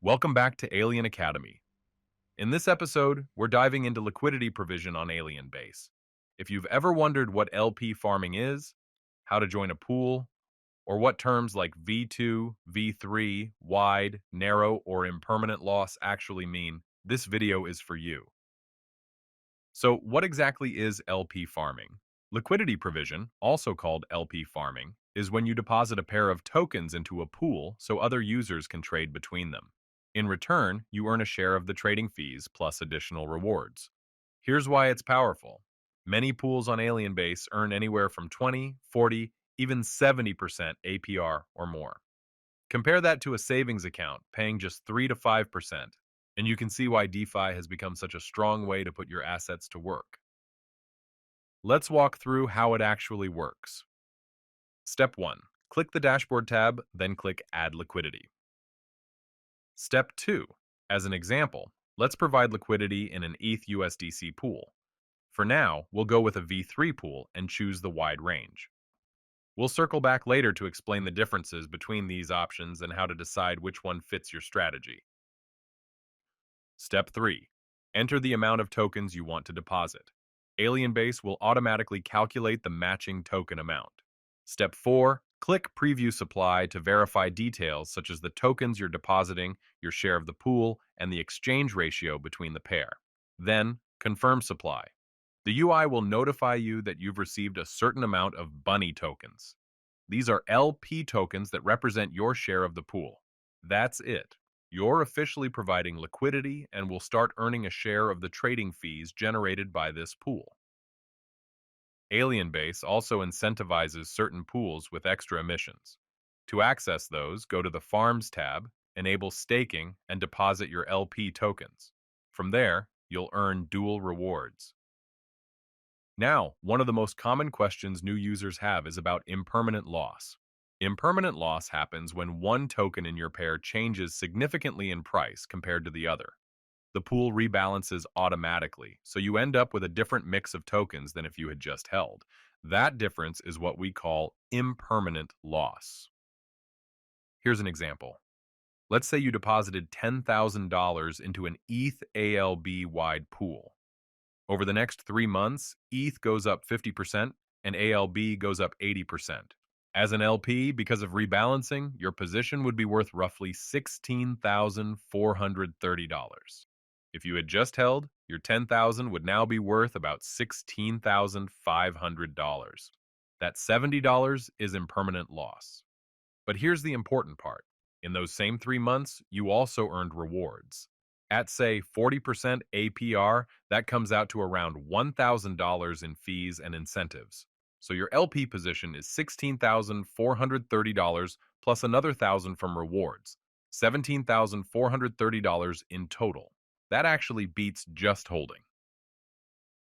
Welcome back to Alien Academy. In this episode, we're diving into liquidity provision on Alienbase. If you've ever wondered what LP farming is, how to join a pool, or what terms like V2, V3, wide, narrow, or impermanent loss actually mean, this video is for you. So, what exactly is LP farming? Liquidity provision, also called LP farming, is when you deposit a pair of tokens into a pool so other users can trade between them. In return, you earn a share of the trading fees plus additional rewards. Here's why it's powerful. Many pools on Alienbase earn anywhere from 20, 40, even 70% APR or more. Compare that to a savings account paying just 3 to 5%, and you can see why DeFi has become such a strong way to put your assets to work. Let's walk through how it actually works. Step 1. Click the Dashboard tab, then click Add Liquidity. Step 2. As an example, let's provide liquidity in an ETH USDC pool. For now, we'll go with a V3 pool and choose the wide range. We'll circle back later to explain the differences between these options and how to decide which one fits your strategy. Step 3. Enter the amount of tokens you want to deposit. Alienbase will automatically calculate the matching token amount. Step 4. Click Preview Supply to verify details such as the tokens you're depositing, your share of the pool, and the exchange ratio between the pair. Then, confirm supply. The UI will notify you that you've received a certain amount of Bunny tokens. These are LP tokens that represent your share of the pool. That's it. You're officially providing liquidity and will start earning a share of the trading fees generated by this pool. Alienbase also incentivizes certain pools with extra emissions. To access those, go to the Farms tab, enable staking, and deposit your LP tokens. From there, you'll earn dual rewards. Now, one of the most common questions new users have is about impermanent loss. Impermanent loss happens when one token in your pair changes significantly in price compared to the other. The pool rebalances automatically, so you end up with a different mix of tokens than if you had just held. That difference is what we call impermanent loss. Here's an example. Let's say you deposited $10,000 into an ETH ALB wide pool. Over the next 3 months, ETH goes up 50% and ALB goes up 80%. As an LP, because of rebalancing, your position would be worth roughly $16,430. If you had just held, your $10,000 would now be worth about $16,500. That $70 is impermanent loss. But here's the important part. In those same 3 months, you also earned rewards. At, say, 40% APR, that comes out to around $1,000 in fees and incentives. So your LP position is $16,430 plus another $1,000 from rewards, $17,430 in total. That actually beats just holding.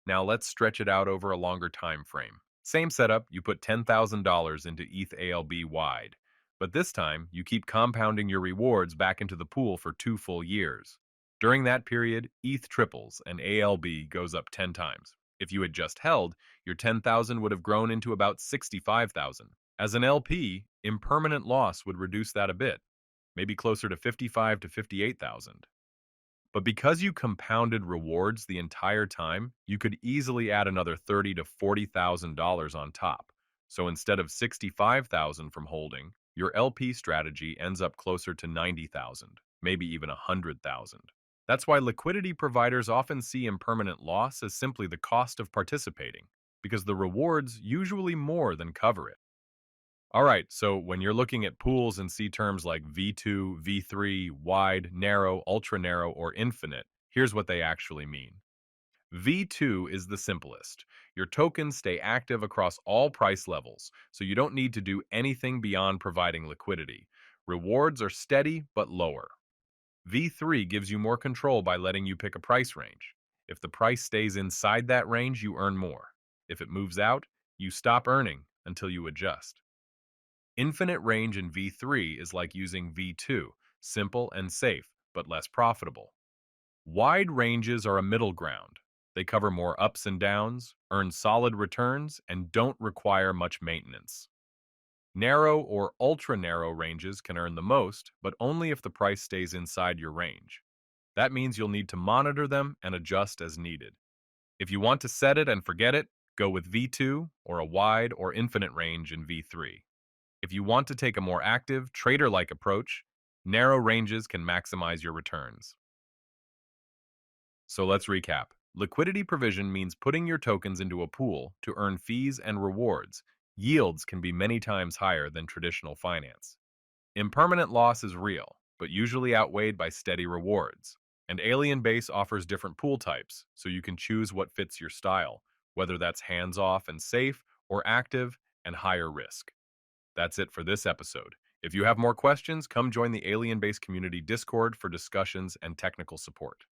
Now let's stretch it out over a longer time frame. Same setup, you put $10,000 into ETH ALB wide, but this time you keep compounding your rewards back into the pool for 2 full years. During that period, ETH triples and ALB goes up 10 times. If you had just held, your 10,000 would have grown into about 65,000. As an LP, impermanent loss would reduce that a bit, maybe closer to 55 to 58,000. But because you compounded rewards the entire time, you could easily add another $30,000 to $40,000 on top. So instead of 65,000 from holding, your LP strategy ends up closer to 90,000, maybe even 100,000. That's why liquidity providers often see impermanent loss as simply the cost of participating, because the rewards usually more than cover it. Alright, so when you're looking at pools and see terms like V2, V3, wide, narrow, ultra narrow, or infinite, here's what they actually mean. V2 is the simplest. Your tokens stay active across all price levels, so you don't need to do anything beyond providing liquidity. Rewards are steady but lower. V3 gives you more control by letting you pick a price range. If the price stays inside that range, you earn more. If it moves out, you stop earning until you adjust. Infinite range in V3 is like using V2, simple and safe, but less profitable. Wide ranges are a middle ground. They cover more ups and downs, earn solid returns, and don't require much maintenance. Narrow or ultra-narrow ranges can earn the most, but only if the price stays inside your range. That means you'll need to monitor them and adjust as needed. If you want to set it and forget it, go with V2 or a wide or infinite range in V3. If you want to take a more active, trader-like approach, narrow ranges can maximize your returns. So let's recap. Liquidity provision means putting your tokens into a pool to earn fees and rewards. Yields can be many times higher than traditional finance. Impermanent loss is real, but usually outweighed by steady rewards. And Alienbase offers different pool types, so you can choose what fits your style, whether that's hands-off and safe, or active and higher risk. That's it for this episode. If you have more questions, come join the Alienbase community Discord for discussions and technical support.